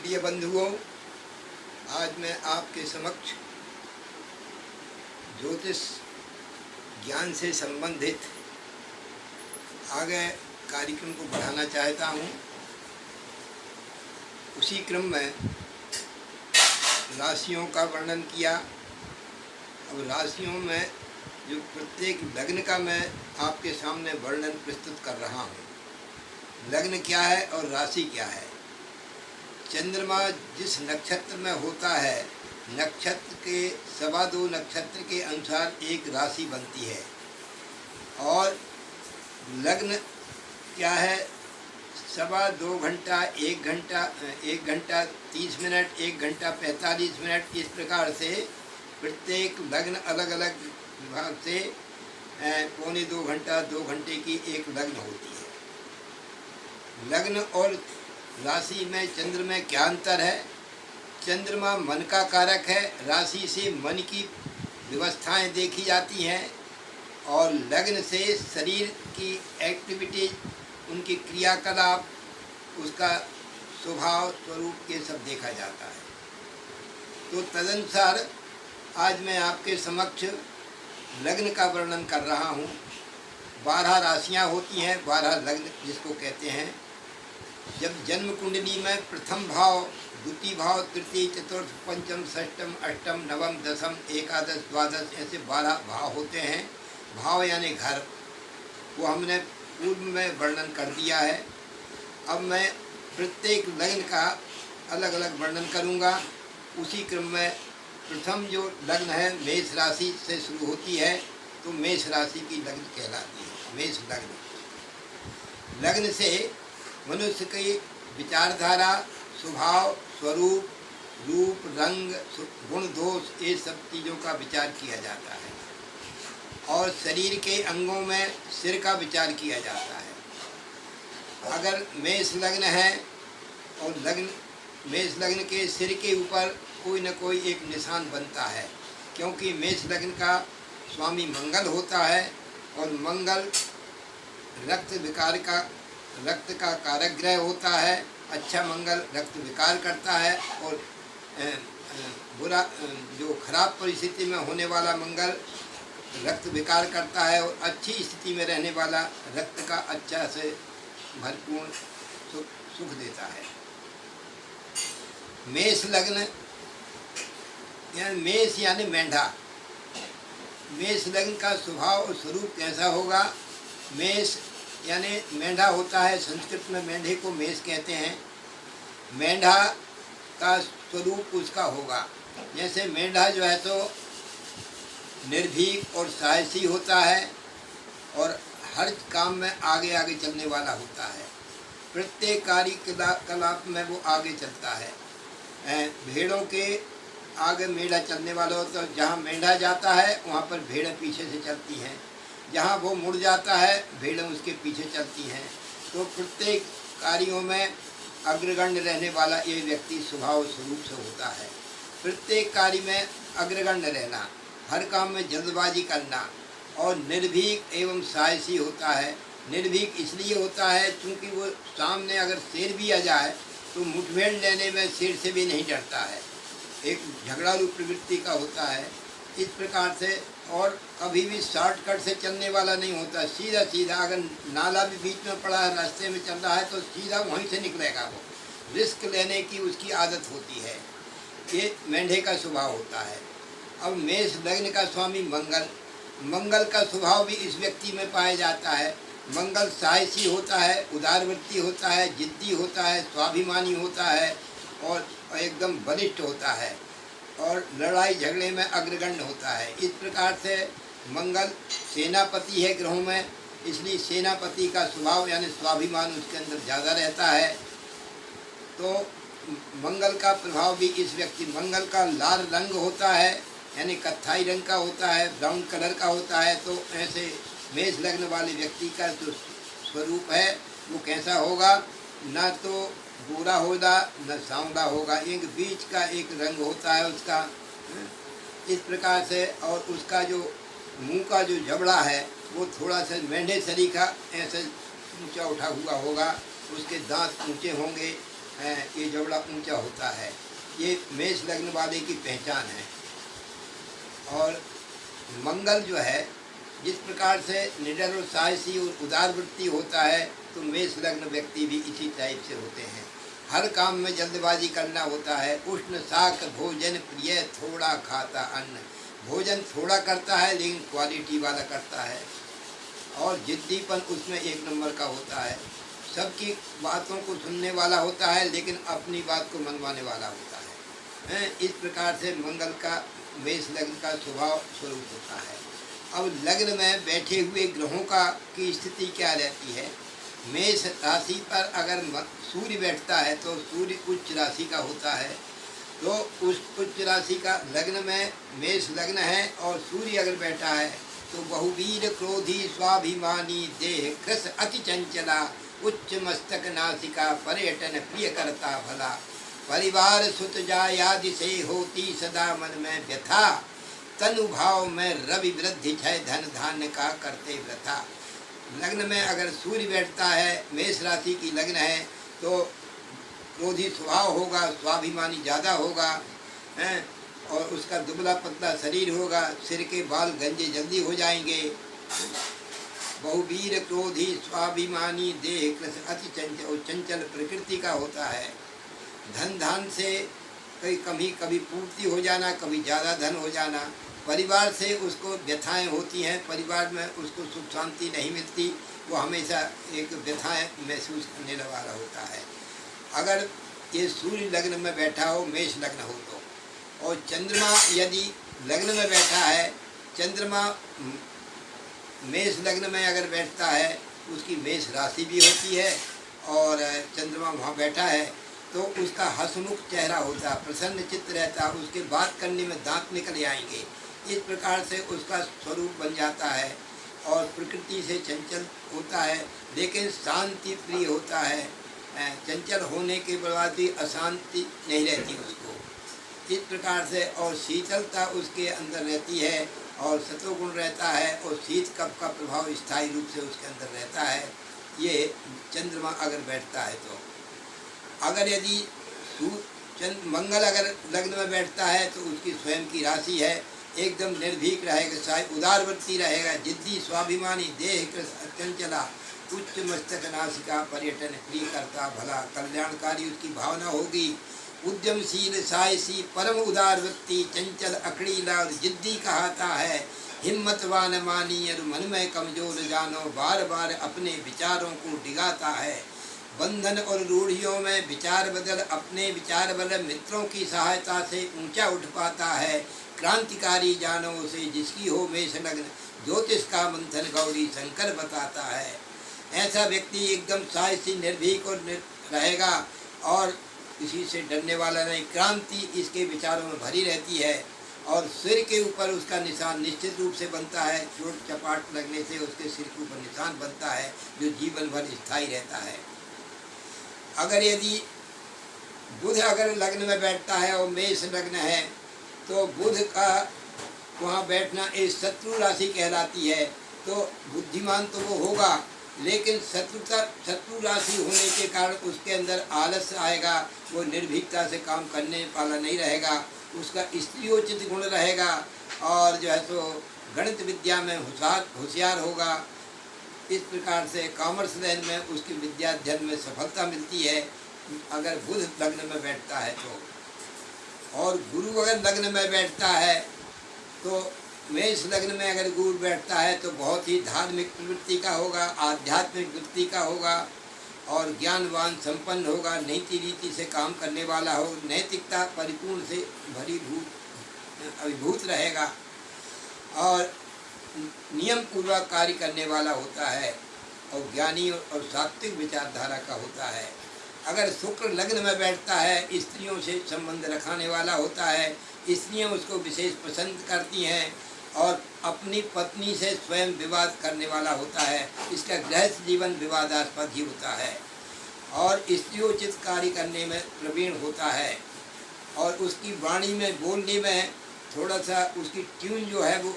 प्रिय बंधुओं, आज मैं आपके समक्ष ज्योतिष ज्ञान से संबंधित आगे कार्यक्रम को बढ़ाना चाहता हूँ। उसी क्रम में राशियों का वर्णन किया। अब राशियों में जो प्रत्येक लग्न का मैं आपके सामने वर्णन प्रस्तुत कर रहा हूँ। लग्न क्या है और राशि क्या है। चंद्रमा जिस नक्षत्र में होता है, नक्षत्र के 2.25 नक्षत्र के अनुसार एक राशि बनती है। और लग्न क्या है, 2.25 घंटा, 1 घंटा, 1 घंटा 30 मिनट, 1 घंटा 45 मिनट, इस प्रकार से प्रत्येक लग्न अलग अलग विभाग से 1.25 घंटा 2 घंटे की एक लग्न होती है। लग्न और राशि में चंद्र में क्या अंतर है। चंद्रमा मन का कारक है, राशि से मन की व्यवस्थाएं देखी जाती हैं और लग्न से शरीर की एक्टिविटीज, उनकी क्रियाकलाप, उसका स्वभाव स्वरूप, ये सब देखा जाता है। तो तदनुसार आज मैं आपके समक्ष लग्न का वर्णन कर रहा हूँ। 12 राशियाँ होती हैं, 12 लग्न जिसको कहते हैं। जब जन्म कुंडली में प्रथम भाव, द्वितीय भाव, तृतीय, चतुर्थ, पंचम, षष्ठम, अष्टम, नवम, दशम, एकादश, द्वादश, ऐसे 12 भाव होते हैं। भाव यानी घर, वो हमने पूर्व में वर्णन कर दिया है। अब मैं प्रत्येक लग्न का अलग अलग वर्णन करूंगा। उसी क्रम में प्रथम जो लग्न है मेष राशि से शुरू होती है, तो मेष राशि की लग्न कहलाती है। मेष लग्न, लग्न से मनुष्य की विचारधारा, स्वभाव, स्वरूप, रूप, रंग, गुण, दोष, ये सब चीज़ों का विचार किया जाता है। और शरीर के अंगों में सिर का विचार किया जाता है। अगर मेष लग्न है और मेष लग्न के सिर के ऊपर कोई न कोई एक निशान बनता है, क्योंकि मेष लग्न का स्वामी मंगल होता है और मंगल रक्त का कारक ग्रह होता है। अच्छा मंगल रक्त विकार करता है और बुरा जो खराब परिस्थिति में होने वाला मंगल रक्त विकार करता है, और अच्छी स्थिति में रहने वाला रक्त का अच्छा से भरपूर सुख देता है। मेष लग्न यानी मेष यानी मेंढा। मेष लग्न का स्वभाव और स्वरूप कैसा होगा। मेष यानी मेंढा होता है, संस्कृत में मेंढे को मेष कहते हैं। मेंढा का स्वरूप उसका होगा, जैसे मेंढा जो है तो निर्भीक और साहसी होता है और हर काम में आगे आगे चलने वाला होता है। प्रत्येक कार्यकलाप में वो आगे चलता है। भेड़ों के आगे मेंढा चलने वाला होता है। जहाँ मेंढा जाता है वहाँ पर भेड़ें पीछे से चलती हैं। जहाँ वो मुड़ जाता है भेड़ें उसके पीछे चलती हैं। तो प्रत्येक कार्यों में अग्रगण्य रहने वाला ये व्यक्ति स्वभाव स्वरूप से होता है। प्रत्येक कार्य में अग्रगण्य रहना, हर काम में जल्दबाजी करना और निर्भीक एवं साहसी होता है। निर्भीक इसलिए होता है क्योंकि वो सामने अगर शेर भी आ जाए तो मुठभेड़ लेने में शेर से भी नहीं डरता है। एक झगड़ालू प्रवृत्ति का होता है इस प्रकार से। और कभी भी शॉर्टकट से चलने वाला नहीं होता, सीधा सीधा। अगर नाला भी बीच में पड़ा है, रास्ते में चल रहा है, तो सीधा वहीं से निकलेगा। वो रिस्क लेने की उसकी आदत होती है। ये मेंढे का स्वभाव होता है। अब मेष लग्न का स्वामी मंगल का स्वभाव भी इस व्यक्ति में पाया जाता है। मंगल साहसी होता है, उदारवृत्ति होता है, जिद्दी होता है, स्वाभिमानी होता है और एकदम बलिष्ठ होता है और लड़ाई झगड़े में अग्रगण्य होता है। इस प्रकार से मंगल सेनापति है ग्रहों में, इसलिए सेनापति का स्वभाव यानी स्वाभिमान उसके अंदर ज़्यादा रहता है। तो मंगल का प्रभाव भी इस व्यक्ति, मंगल का लाल रंग होता है यानी कत्थाई रंग का होता है, ब्राउन कलर का होता है। तो ऐसे मेष लग्न वाले व्यक्ति का जो स्वरूप है वो कैसा होगा, ना तो गोरा होगा न सांवला होगा, एक बीच का एक रंग होता है उसका इस प्रकार से। और उसका जो मुंह का जो जबड़ा है वो थोड़ा सा मेंढे सरीखा ऐसे ऊंचा उठा हुआ होगा, उसके दांत ऊंचे होंगे ये जबड़ा ऊंचा होता है। ये मेष लग्न वाले की पहचान है। और मंगल जो है, जिस प्रकार से निडर और साहसी और उदारवृत्ति होता है, तो मेष लग्न व्यक्ति भी इसी टाइप से होते हैं। हर काम में जल्दबाजी करना होता है। उष्ण शाक भोजन प्रिय, थोड़ा खाता अन्न। भोजन थोड़ा करता है लेकिन क्वालिटी वाला करता है। और जिद्दीपन उसमें एक नंबर का होता है। सबकी बातों को सुनने वाला होता है लेकिन अपनी बात को मनवाने वाला होता है। इस प्रकार से मंगल का मेष लग्न का स्वभाव स्वरूप होता है। अब लग्न में बैठे हुए ग्रहों का की स्थिति क्या रहती है? मेष राशि पर अगर सूर्य बैठता है तो सूर्य उच्च राशि का होता है। तो उस उच्च राशि का लग्न में मेष लग्न है और सूर्य अगर बैठा है तो बहुवीर क्रोधी स्वाभिमानी देह कृस अति चंचला उच्च मस्तक नासिका पर्यटन प्रिय करता भला परिवार सुत जायादि से होती सदा मन में व्यथा तनुभाव में रवि वृद्धि क्षय धन धान्य का करते व्यथा। लग्न में अगर सूर्य बैठता है, मेष राशि की लग्न है, तो क्रोधी स्वभाव होगा, स्वाभिमानी ज़्यादा होगा, हैं, और उसका दुबला पतला शरीर होगा, सिर के बाल गंजे जल्दी हो जाएंगे। बहुवीर क्रोधी स्वाभिमानी देह कृष अति चंचल, चंचल प्रकृति का होता है। धन धान से कभी पूर्ति हो जाना, कभी ज़्यादा धन हो जाना। परिवार से उसको व्यथाएं होती हैं, परिवार में उसको सुख शांति नहीं मिलती, वो हमेशा एक व्यथाएं महसूस करने वाला होता है। अगर ये सूर्य लग्न में बैठा हो, मेष लग्न हो तो, और चंद्रमा यदि लग्न में बैठा है, चंद्रमा मेष लग्न में अगर बैठता है, उसकी मेष राशि भी होती है और चंद्रमा वहाँ बैठा है तो उसका हंसमुख चेहरा होता, प्रसन्न चित्त रहता, उसके बात करने में दांत निकल आएंगे। इस प्रकार से उसका स्वरूप बन जाता है और प्रकृति से चंचल होता है लेकिन शांति प्रिय होता है। चंचल होने के बाद भी अशांति नहीं रहती उसको। इस प्रकार से और शीतलता उसके अंदर रहती है और सत्वगुण रहता है और शीत कफ का प्रभाव स्थायी रूप से उसके अंदर रहता है। ये चंद्रमा अगर बैठता है तो। अगर यदि मंगल अगर लग्न में बैठता है तो उसकी स्वयं की राशि है, एकदम निर्भीक रहेगा, उदारवृत्ति रहेगा, जिद्दी स्वाभिमानी देह चंचला उच्च मस्तक नासिका पर्यटन प्रिय करता भला कल्याणकारी उसकी भावना होगी। उद्यमशील साहसी परम उदारवृत्ति चंचल अकड़ीला और जिद्दी कहता है। हिम्मतवान मानी और मन में कमजोर जानो बार बार अपने विचारों को डिगाता है। बंधन और रूढ़ियों में विचार बदल अपने विचार बदल मित्रों की सहायता से ऊंचा उठ पाता है। क्रांतिकारी जानो उसे जिसकी हो मेष लग्न ज्योतिष का मंथन गौरी शंकर बताता है। ऐसा व्यक्ति एकदम साहसी निर्भीक और रहेगा और किसी से डरने वाला नहीं। क्रांति इसके विचारों में भरी रहती है और सिर के ऊपर उसका निशान निश्चित रूप से बनता है। चोट चपाट लगने से उसके सिर के ऊपर निशान बनता है जो जीवन भर स्थायी रहता है। अगर यदि बुध अगर लग्न में बैठता है और मेष लग्न है तो बुध का वहाँ बैठना एक शत्रु राशि कहलाती है। तो बुद्धिमान तो वो होगा लेकिन शत्रु राशि होने के कारण उसके अंदर आलस आएगा, वो निर्भीकता से काम करने वाला नहीं रहेगा, उसका स्त्रियोचित गुण रहेगा और जो है तो गणित विद्या में होशियार होगा। इस प्रकार से कॉमर्स लाइन में उसकी विद्या अध्ययन में सफलता मिलती है अगर बुध लग्न में बैठता है तो। और गुरु अगर लग्न में बैठता है तो मेष लग्न में अगर गुरु बैठता है तो बहुत ही धार्मिक प्रवृत्ति का होगा, आध्यात्मिक वृत्ति का होगा और ज्ञानवान संपन्न होगा, नीति रीति से काम करने वाला हो, नैतिकता परिपूर्ण से अभिभूत रहेगा और नियम पूर्वक कार्य करने वाला होता है और ज्ञानी और सात्विक विचारधारा का होता है। अगर शुक्र लग्न में बैठता है, स्त्रियों से संबंध रखने वाला होता है, स्त्रियां उसको विशेष पसंद करती हैं और अपनी पत्नी से स्वयं विवाद करने वाला होता है। इसका गृहस्थ जीवन विवादास्पद ही होता है और स्त्रियोचित कार्य करने में प्रवीण होता है और उसकी वाणी में बोलने में थोड़ा सा उसकी ट्यून जो है वो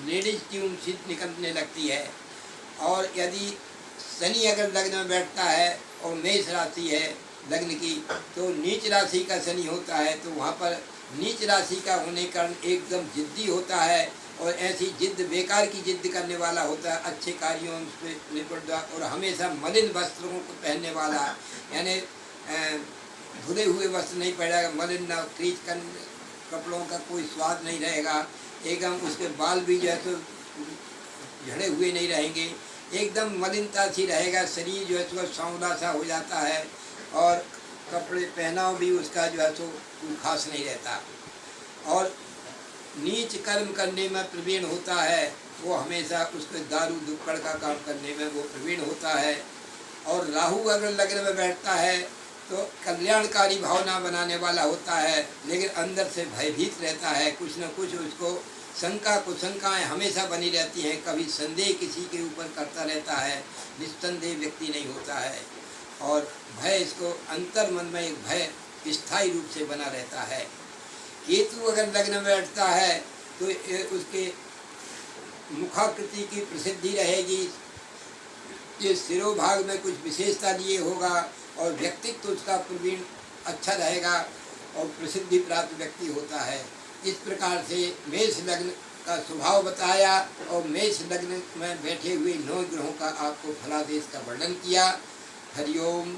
लेडीज ट्यून सी निकलने लगती है। और यदि शनि अगर लग्न में बैठता है और मेष राशि है लग्न की, तो नीच राशि का शनि होता है, तो वहाँ पर नीच राशि का होने के कारण एकदम जिद्दी होता है और ऐसी जिद्द बेकार की जिद्द करने वाला होता है, अच्छे कार्यों से निपट और हमेशा मलिन वस्त्रों को पहनने वाला, यानी धुले हुए वस्त्र नहीं पहनेगा, मलिन न क्रीच कर कपड़ों का कोई स्वाद नहीं रहेगा, एकदम उसके बाल भी जो है तो झड़े हुए नहीं रहेंगे, एकदम मलिनता सी रहेगा, शरीर जो है तो सांवला सा हो जाता है और कपड़े पहनाव भी उसका जो है तो कोई खास नहीं रहता। और नीच कर्म करने में प्रवीण होता है, वो हमेशा उसके दारू दुक्कड़ का काम करने में वो प्रवीण होता है। और राहु अगर लग्न में बैठता है तो कल्याणकारी भावना बनाने वाला होता है, लेकिन अंदर से भयभीत रहता है, कुछ न कुछ उसको शंका कुशंकाएँ हमेशा बनी रहती हैं, कभी संदेह किसी के ऊपर करता रहता है, निस्संदेह व्यक्ति नहीं होता है और भय इसको अंतर मन में एक भय स्थायी रूप से बना रहता है। केतु अगर लग्न में बैठता है तो उसके मुखाकृति की प्रसिद्धि रहेगी, ये सिरोभाग में कुछ विशेषता लिए होगा और व्यक्तित्व तो उसका प्रवीण अच्छा रहेगा और प्रसिद्धि प्राप्त व्यक्ति होता है। इस प्रकार से मेष लग्न का स्वभाव बताया और मेष लग्न में बैठे हुए 9 ग्रहों का आपको फलादेश का वर्णन किया। हरिओम।